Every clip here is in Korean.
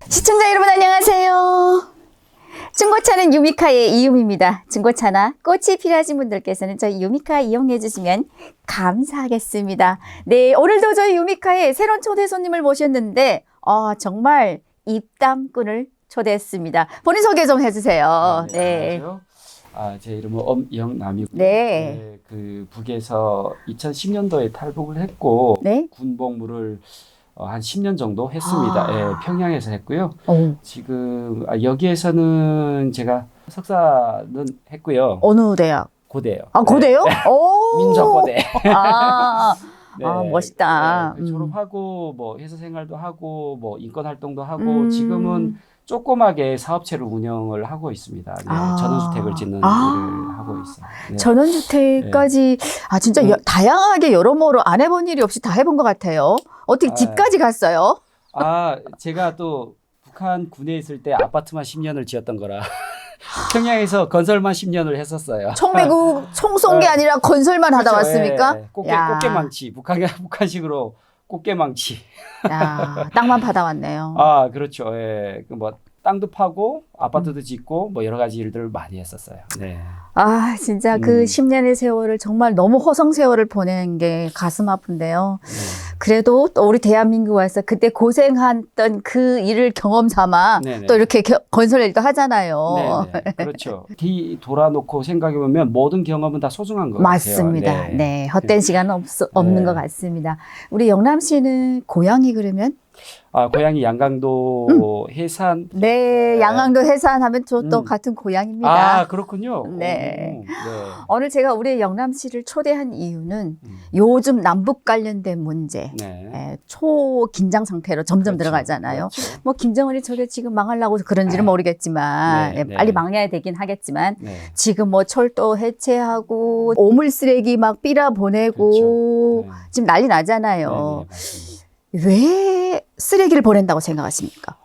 시청자 여러분 안녕하세요. 중고차는 유미카의 이유미입니다. 중고차나 꽃이 필요하신 분들께서는 저희 유미카 이용해 주시면 감사하겠습니다. 네, 오늘도 저희 유미카에 새로운 초대 손님을 모셨는데 정말 입담꾼을 초대했습니다. 본인 소개 좀 해주세요. 네. 안녕하세요. 제 이름은 엄영남이고, 네. 그 북에서 2010년도에 탈북을 했고, 네. 군복무를 한 10년 정도 했습니다. 평양에서 했고요. 지금 여기에서는 제가 석사는 했고요. 어느 대학? 고대요. 고대요? 오. 민족고대. 멋있다. 졸업하고 뭐 회사 생활도 하고 뭐 인권 활동도 하고 지금은 조그맣게 사업체를 운영을 하고 있습니다. 전원주택을 짓는 일을 하고 있어요. 네. 전원주택까지 진짜 다양하게 여러모로 안 해본 일이 없이 다 해본 것 같아요. 어떻게 집까지 갔어요? 제가 또 북한 군에 있을 때 아파트만 10년을 지었던 거라 평양에서 건설만 10년을 했었어요. 총 쏜 게 아니라 건설만 하다 그렇죠. 왔습니까? 꽃게망치, 북한식으로 꽃게망치. 땅만 받아왔네요. 그렇죠. 뭐 땅도 파고 아파트도 짓고 뭐 여러 가지 일들을 많이 했었어요. 네. 진짜 그 10년의 세월을 정말 너무 허송 세월을 보낸 게 가슴 아픈데요. 그래도 또 우리 대한민국 와서 그때 고생했던 그 일을 경험 삼아 또 이렇게 건설 일도 하잖아요. 네네. 그렇죠. 돌아놓고 생각해보면 모든 경험은 다 소중한 것 맞습니다. 같아요. 네. 헛된 시간은 없는 것 같습니다. 우리 영남 씨는 고향이 그러면? 고향이 양강도 해산. 네, 양강도 해산 하면 저 또 같은 고향입니다. 그렇군요. 네. 오늘 제가 우리 영남 씨를 초대한 이유는 요즘 남북 관련된 문제, 초긴장 상태로 점점 들어가잖아요. 그렇죠. 뭐 김정은이 저게 지금 망하려고 그런지는 모르겠지만, 빨리 망해야 되긴 하겠지만, 지금 뭐 철도 해체하고 오물 쓰레기 막 삐라 보내고 지금 난리 나잖아요. 왜 쓰레기를 보낸다고 생각하십니까?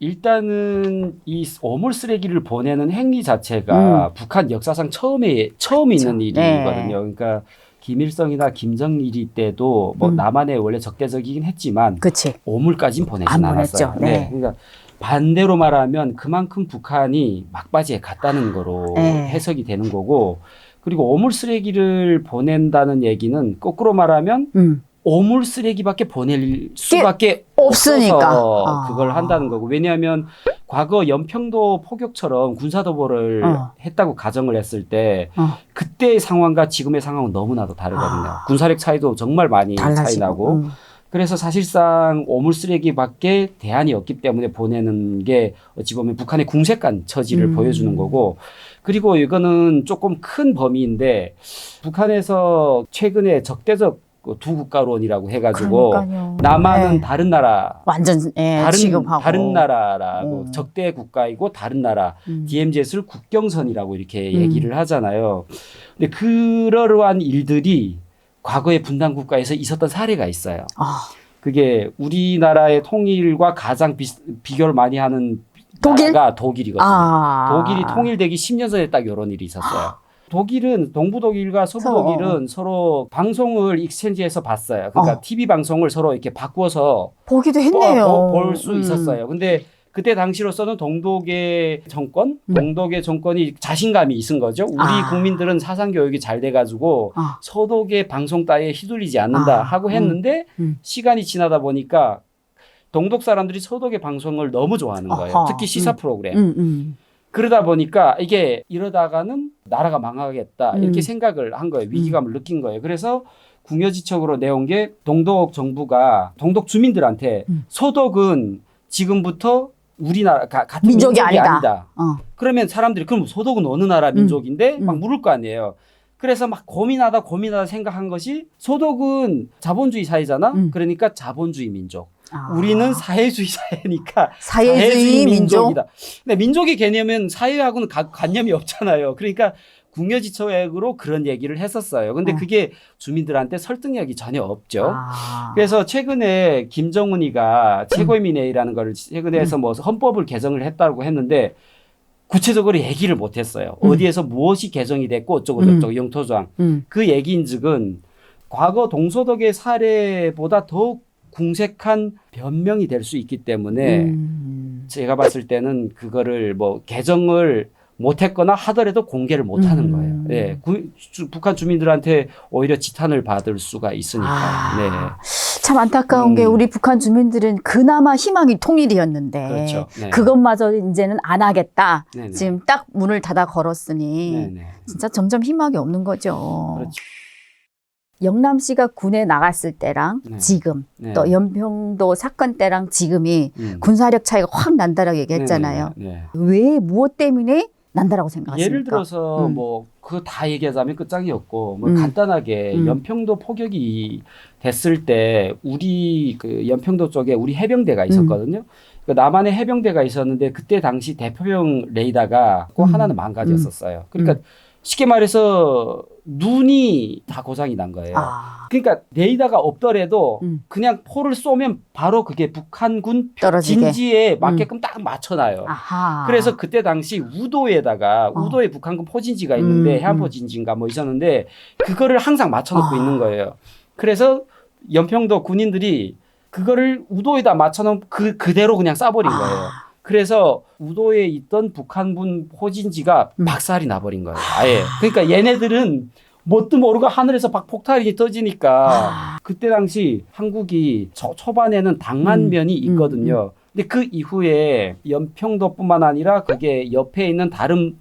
일단은 이 오물 쓰레기를 보내는 행위 자체가 북한 역사상 처음 있는 일이거든요. 그러니까 김일성이나 김정일이 때도 뭐 남한에 원래 적대적이긴 했지만 오물까지는 보내진 않았어요. 그러니까 반대로 말하면 그만큼 북한이 막바지에 갔다는 거로 해석이 되는 거고, 그리고 오물 쓰레기를 보낸다는 얘기는 거꾸로 말하면 오물 쓰레기밖에 보낼 수밖에 없으니까 그걸 한다는 거고, 왜냐하면 과거 연평도 포격처럼 군사도발을 했다고 가정을 했을 때 그때의 상황과 지금의 상황은 너무나도 다르거든요. 군사력 차이도 정말 많이 차이 나고 그래서 사실상 오물 쓰레기밖에 대안이 없기 때문에 보내는 게 어찌 보면 북한의 궁색한 처지를 보여주는 거고, 그리고 이거는 조금 큰 범위인데 북한에서 최근에 적대적 두 국가론이라고 해가지고 남한은 다른 나라, 다른 나라라고 적대 국가이고 다른 나라, DMZ를 국경선이라고 이렇게 얘기를 하잖아요. 근데 그러한 일들이 과거의 분단 국가에서 있었던 사례가 있어요. 그게 우리나라의 통일과 가장 비교를 많이 하는 나라가 독일이거든요. 독일이 통일되기 10년 전에 딱 이런 일이 있었어요. 독일은 동부 독일과 서부 독일은 서로 방송을 익스체인지해서 봤어요. 그러니까 TV 방송을 서로 이렇게 바꾸어서 보기도 했네요. 볼 수 있었어요. 근데 그때 당시로서는 동독의 정권이 자신감이 있은 거죠. 우리 국민들은 사상 교육이 잘 돼가지고 서독의 방송 따위에 휘둘리지 않는다 하고 했는데 시간이 지나다 보니까 동독 사람들이 서독의 방송을 너무 좋아하는 거예요. 특히 시사 프로그램. 그러다 보니까 이게 이러다가는 나라가 망하겠다 이렇게 생각을 한 거예요. 위기감을 느낀 거예요. 그래서 궁여지책으로 내온 게 동독 정부가 동독 주민들한테 서독은 지금부터 우리나라 같은 민족이 아니다. 그러면 사람들이 그럼 서독은 어느 나라 민족인데 막 물을 거 아니에요. 그래서 막 고민하다 생각한 것이 서독은 자본주의 사회잖아. 그러니까 자본주의 민족. 우리는 사회주의 사회니까 사회주의 민족이다. 근데 민족의 개념은 사회하고는 관념이 없잖아요. 그러니까 궁여지책으로 그런 얘기를 했었어요. 근데 그게 주민들한테 설득력이 전혀 없죠. 그래서 최근에 김정은이가 최고인민회의라는 걸 최근에 해서 뭐 헌법을 개정을 했다고 했는데 구체적으로 얘기를 못 했어요. 어디에서 무엇이 개정이 됐고 어쩌고 저쩌고 영토조항. 그 얘기인즉은 과거 동서독의 사례보다 더 궁색한 변명이 될 수 있기 때문에 제가 봤을 때는 그거를 뭐 개정을 못했거나 하더라도 공개를 못하는 거예요. 예, 북한 주민들한테 오히려 지탄을 받을 수가 있으니까. 네. 참 안타까운 게 우리 북한 주민들은 그나마 희망이 통일이었는데 그렇죠. 네. 그것마저 이제는 안 하겠다. 네네. 지금 딱 문을 닫아 걸었으니 네네. 진짜 점점 희망이 없는 거죠. 그렇죠. 영남씨가 군에 나갔을 때랑 네. 지금 네. 또 연평도 사건 때랑 지금이 군사력 차이가 확 난다라고 얘기했잖아요. 네. 왜 무엇 때문에 난다라고 생각하십니까? 예를 들어서 뭐 그거 다 얘기하자면 끝장이었고 뭐 간단하게 연평도 포격이 됐을 때 우리 그 연평도 쪽에 우리 해병대가 있었거든요. 그 남한에 해병대가 있었는데 그때 당시 대포병 레이더가 꼭 하나는 망가졌었어요. 그러니까 쉽게 말해서 눈이 다 고장이 난 거예요. 그러니까 레이더가 없더라도 그냥 포를 쏘면 바로 그게 북한군 떨어지게. 진지에 맞게끔 딱 맞춰놔요. 아하. 그래서 그때 당시 우도에다가 우도에 북한군 포진지가 있는데 해안포 진지인가 뭐 있었는데 그거를 항상 맞춰놓고 있는 거예요. 그래서 연평도 군인들이 그거를 우도에다 맞춰놓은 그대로 그냥 쏴버린 거예요. 그래서 우도에 있던 북한군 포진지가 박살이 나버린 거예요. 아예. 그러니까 얘네들은 뭣도 모르고 하늘에서 막 폭탄이 터지니까 그때 당시 한국이 초반에는 당한 면이 있거든요. 근데 그 이후에 연평도뿐만 아니라 그게 옆에 있는 다른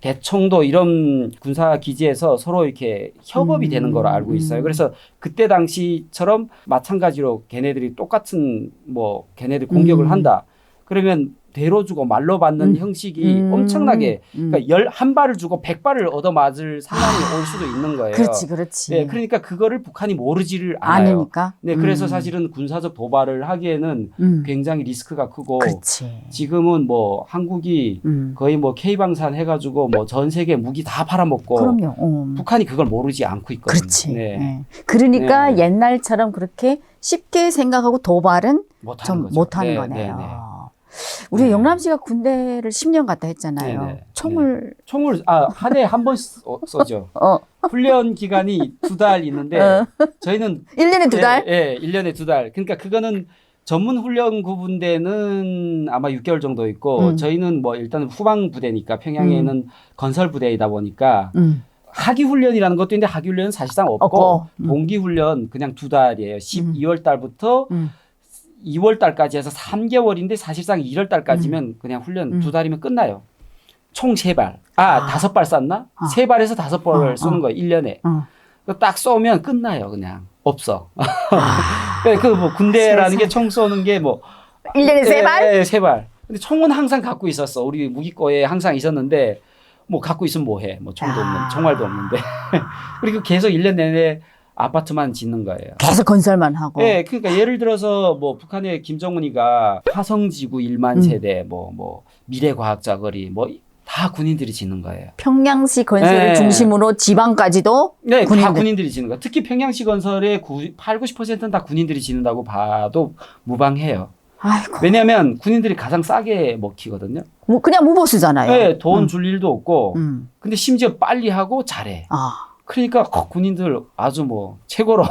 대청도 이런 군사 기지에서 서로 이렇게 협업이 되는 걸로 알고 있어요. 그래서 그때 당시처럼 마찬가지로 걔네들이 똑같은 뭐 걔네들 공격을 한다. 그러면 대로 주고 말로 받는 형식이 엄청나게 그러니까 한 발을 주고 100발을 얻어맞을 상황이 올 수도 있는 거예요. 그렇지. 네, 그러니까 그거를 북한이 모르지를 않아요. 아니니까. 네, 그래서 사실은 군사적 도발을 하기에는 굉장히 리스크가 크고 그렇지. 지금은 뭐 한국이 거의 뭐 K방산 해가지고 뭐 전 세계 무기 다 팔아먹고 그럼요. 북한이 그걸 모르지 않고 있거든요. 그렇지. 네. 네. 그러니까 네. 옛날처럼 그렇게 쉽게 생각하고 도발은 못하는 거죠. 못하는 네, 거네요. 네, 네. 우리 네. 영남 씨가 군대를 10년 갔다 했잖아요. 네, 네. 총을 총을 한 해에 한 번 쏘죠. 훈련 기간이 2달 있는데 저희는 1년에 2달? 예, 1년에 2달. 그러니까 그거는 전문 훈련 구분대는 아마 6개월 정도 있고 저희는 뭐 일단 후방 부대니까 평양에는 건설 부대이다 보니까 하기 훈련이라는 것도 있는데 하기 훈련은 사실상 없고 동기 훈련 그냥 2달이에요. 12월 달부터 2월 달까지 해서 3개월인데 사실상 1월 달까지면 그냥 훈련 2달이면 끝나요. 총 3발. 5발 쐈나? 3발에서 5발을 쏘는 거예요. 1년에. 딱 쏘면 끝나요. 그냥. 없어. 그 뭐 군대라는 게 총 쏘는 게 뭐 1년에 3발? 네, 3발. 근데 총은 항상 갖고 있었어. 우리 무기고에 항상 있었는데 뭐 갖고 있으면 뭐 해. 뭐 총도 없는, 총알도 없는데. 그리고 계속 1년 내내 아파트만 짓는 거예요. 계속 건설만 하고. 네, 그러니까 예를 들어서 뭐 북한의 김정은이가 화성지구 1만 세대, 뭐 미래과학자 거리, 뭐 다 군인들이 짓는 거예요. 평양시 건설을 네. 중심으로 지방까지도 네, 군인들. 다 군인들이 짓는 거예요. 특히 평양시 건설의 8, 90%는 다 군인들이 짓는다고 봐도 무방해요. 아이고. 왜냐하면 군인들이 가장 싸게 먹히거든요. 그냥 무보수잖아요. 네, 돈 줄 일도 없고, 음. 근데 심지어 빨리 하고 잘해. 그러니까 군인들 아주 뭐 최고로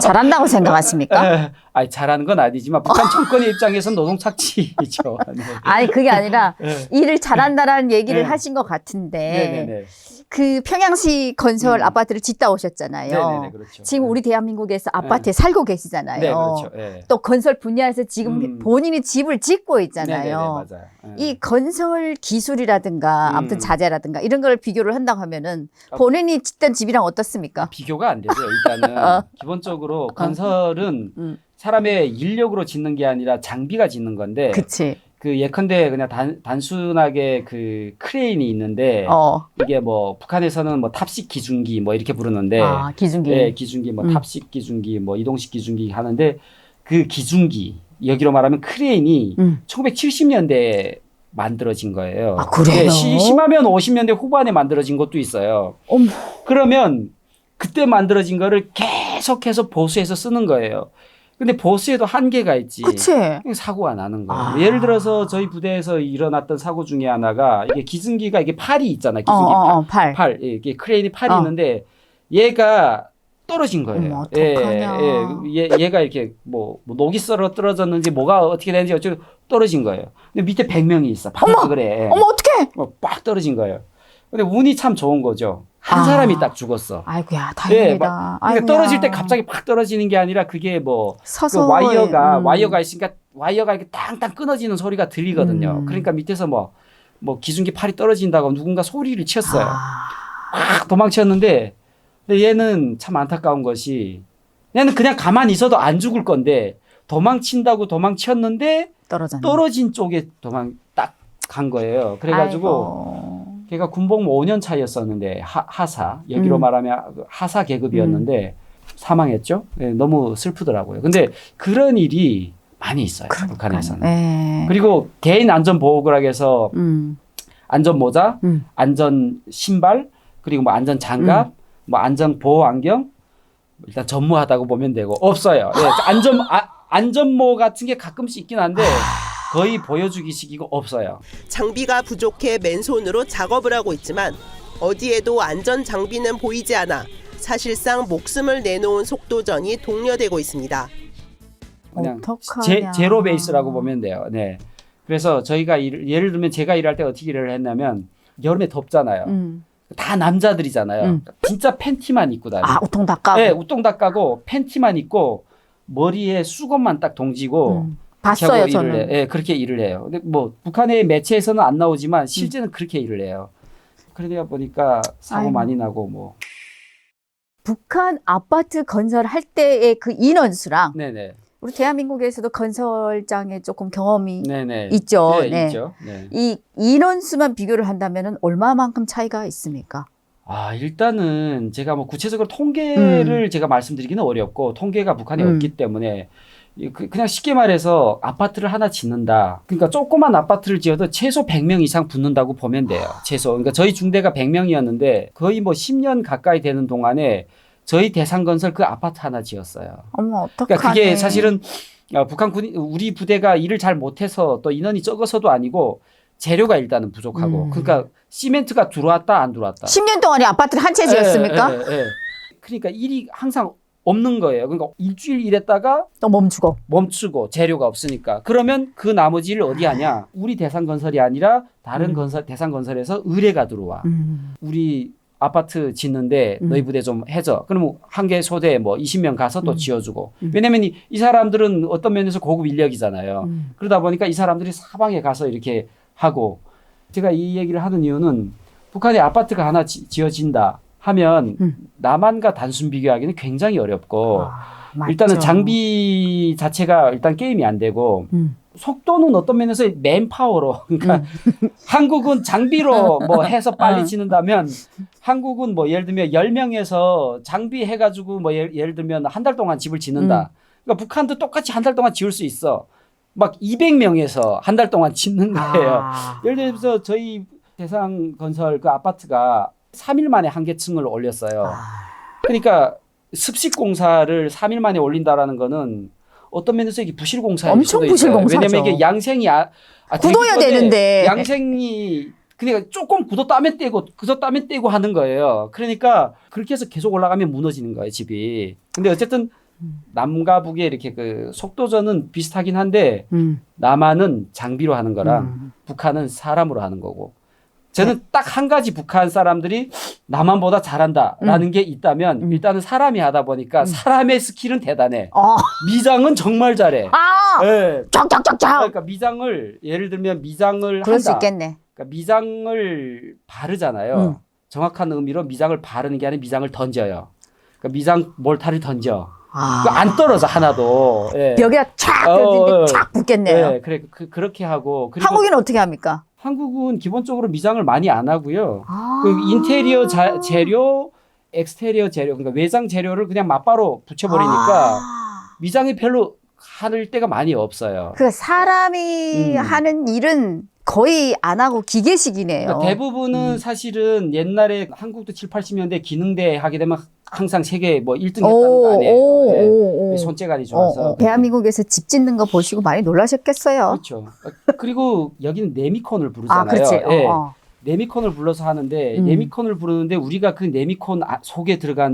잘한다고 생각하십니까? 아니 잘하는 건 아니지만 북한 정권의 입장에서는 노동 착취죠. 네. 아니 그게 아니라 네. 일을 잘한다라는 얘기를 네. 하신 것 같은데 네네네. 그 평양시 건설 아파트를 짓다 오셨잖아요. 네네네, 그렇죠. 지금 우리 대한민국에서 아파트에 살고 계시잖아요. 네, 그렇죠. 네. 또 건설 분야에서 지금 본인이 집을 짓고 있잖아요. 네네네, 맞아요. 네. 이 건설 기술이라든가 아무튼 자재라든가 이런 걸 비교를 한다고 하면은 본인이 짓던 집이랑 어떻습니까? 비교가 안 되죠. 일단은 기본적으로 건설은 사람의 인력으로 짓는 게 아니라 장비가 짓는 건데 그치. 그 예컨대 그냥 단순하게 그 크레인이 있는데 이게 뭐 북한에서는 뭐 탑식 기중기 뭐 이렇게 부르는데 기중기. 네, 기중기 뭐 탑식 기중기 뭐 이동식 기중기 하는데 그 기중기 여기로 말하면 크레인이 1970년대에 만들어진 거예요. 그래요? 네, 심하면 50년대 후반에 만들어진 것도 있어요. 그러면 그때 만들어진 거를 계속해서 보수해서 쓰는 거예요. 근데 보수에도 한계가 있지. 그치. 사고가 나는 거예요. 예를 들어서 저희 부대에서 일어났던 사고 중에 하나가 이게 기중기가 이게 팔이 있잖아요. 기중기 팔. 이게 크레인이 팔이 있는데 얘가 떨어진 거예요. 어머, 어떡하냐. 얘가 이렇게 뭐 녹이 썰어 떨어졌는지 뭐가 어떻게 되는지 어쩌고 떨어진 거예요. 근데 밑에 100명이 있어. 어머! 그래. 어머 어떡해. 빡 떨어진 거예요. 근데 운이 참 좋은 거죠. 한 아. 사람이 딱 죽었어. 아이고야 다행이다. 그러니까 떨어질 때 갑자기 팍 떨어지는 게 아니라 그게 뭐 서서 그 와이어가 있으니까 와이어가 이렇게 땅땅 끊어지는 소리가 들리거든요. 그러니까 밑에서 뭐 기중기 팔이 떨어진다고 누군가 소리를 쳤어요. 막 도망쳤는데 근데 얘는 참 안타까운 것이 얘는 그냥 가만히 있어도 안 죽을 건데 도망친다고 도망쳤는데 떨어졌네. 떨어진 쪽에 딱 간 거예요. 그래가지고 걔가 군복무 5년 차였었는데 하사 여기로 말하면 하사 계급이었는데 사망했죠. 네, 너무 슬프더라고요. 근데 그런 일이 많이 있어요. 북한에서는. 그리고 개인 안전 보호구락에서 안전 모자, 안전 신발, 그리고 뭐 안전 장갑, 뭐 안전 보호 안경 일단 전무하다고 보면 되고 없어요. 예, 안전모 같은 게 가끔씩 있긴 한데 거의 보여주기식이고 없어요. 장비가 부족해 맨손으로 작업을 하고 있지만 어디에도 안전 장비는 보이지 않아 사실상 목숨을 내놓은 속도전이 독려되고 있습니다. 그냥 어떡하냐. 제로 베이스라고 보면 돼요. 네. 그래서 저희가 예를 들면 제가 일할 때 어떻게 일을 했냐면 여름에 덥잖아요. 다 남자들이잖아요. 진짜 팬티만 입고 다니고. 아 우통 다 까고. 네, 우통 다 까고 팬티만 입고 머리에 수건만 딱 동지고 봤어요 저는. 예, 그렇게 일을 해요. 근데 뭐 북한의 매체에서는 안 나오지만 실제는 그렇게 일을 해요. 그러다 보니까 사고 많이 나고 뭐. 북한 아파트 건설할 때의 그 인원수랑 네네. 우리 대한민국에서도 건설장에 조금 경험이 네네. 있죠. 네, 네. 있죠. 네. 이 인원수만 비교를 한다면 얼마만큼 차이가 있습니까? 일단은 제가 뭐 구체적으로 통계를 제가 말씀드리기는 어렵고 통계가 북한에 없기 때문에 그냥 쉽게 말해서 아파트를 하나 짓는다. 그러니까 조그만 아파트를 지어도 최소 100명 이상 붙는다고 보면 돼요. 최소. 그러니까 저희 중대가 100명이었는데 거의 뭐 10년 가까이 되는 동안에 저희 대상건설 그 아파트 하나 지었어요. 어머 어떡하네. 그러니까 그게 사실은 북한 우리 부대가 일을 잘 못해서 또 인원이 적어서도 아니고 재료가 일단은 부족하고 그러니까 시멘트가 들어왔다 안 들어왔다. 10년 동안에 아파트를 한 채 지었습니까? 예. 그러니까 일이 항상 없는 거예요. 그러니까 일주일 일했다가 또 멈추고 재료가 없으니까. 그러면 그 나머지 일을 어디 하냐? 우리 대상건설이 아니라 다른 대상건설에서 의뢰가 들어와. 우리 아파트 짓는데 너희 부대 좀 해줘. 그러면 한 개 소대 뭐 20명 가서 또 지어주고. 왜냐면 이 사람들은 어떤 면에서 고급 인력이잖아요. 그러다 보니까 이 사람들이 사방에 가서 이렇게 하고. 제가 이 얘기를 하는 이유는 북한에 아파트가 하나 지어진다 하면 남한과 단순 비교하기는 굉장히 어렵고 일단은 장비 자체가 일단 게임이 안 되고 속도는 어떤 면에서 맨파워로 그러니까 한국은 장비로 뭐 해서 빨리 짓는다면 한국은 뭐 예를 들면 10명에서 장비 해가지고 뭐 예를 들면 한 달 동안 집을 짓는다. 그러니까 북한도 똑같이 한 달 동안 지을 수 있어. 막 200명에서 한 달 동안 짓는 거예요. 예를 들어서 저희 대상건설 그 아파트가 3일 만에 한 개 층을 올렸어요. 그러니까 습식공사를 3일 만에 올린다라는 거는 어떤 면에서 이게 부실공사일 엄청 수도 있어요. 부실공사죠. 왜냐면 이게 양생이 굳어야 되는데 양생이 그러니까 조금 굳었다면 떼고 하는 거예요. 그러니까 그렇게 해서 계속 올라가면 무너지는 거예요, 집이. 근데 어쨌든 남과 북의 이렇게 그 속도전은 비슷하긴 한데 남한은 장비로 하는 거랑 북한은 사람으로 하는 거고. 저는 딱 한 가지 북한 사람들이 남한보다 잘한다라는 게 있다면 일단은 사람이 하다 보니까 사람의 스킬은 대단해. 미장은 정말 잘해. 네. 쫙쫙쫙쫙. 그러니까 미장을 예를 들면 미장을 그럴 수 한다. 있겠네. 그러니까 미장을 바르잖아요. 정확한 의미로 미장을 바르는 게 아니라 미장을 던져요. 그러니까 미장 몰타를 던져. 안 떨어져 하나도. 예. 벽에 촥 떨어지는데 촥 붙겠네요. 네, 그래 그렇게 하고. 그리고 한국인 어떻게 합니까? 한국은 기본적으로 미장을 많이 안 하고요. 그 인테리어 재료, 엑스테리어 재료, 그러니까 외장 재료를 그냥 맞바로 붙여버리니까 미장이 별로 할 때가 많이 없어요. 그 사람이 하는 일은 거의 안 하고 기계식이네요. 그러니까 대부분은 사실은 옛날에 한국도 7, 80년대 기능대 하게 되면 항상 세계 뭐 1등 했다는 거 아니에요. 네. 손재간이 좋아서. 대한민국에서 집 짓는 거 보시고 많이 놀라셨겠어요. 그렇죠. 그리고 여기는 네미콘을 부르잖아요. 그렇지. 네. 네미콘을 불러서 하는데 네미콘을 부르는데 우리가 그 네미콘 속에 들어간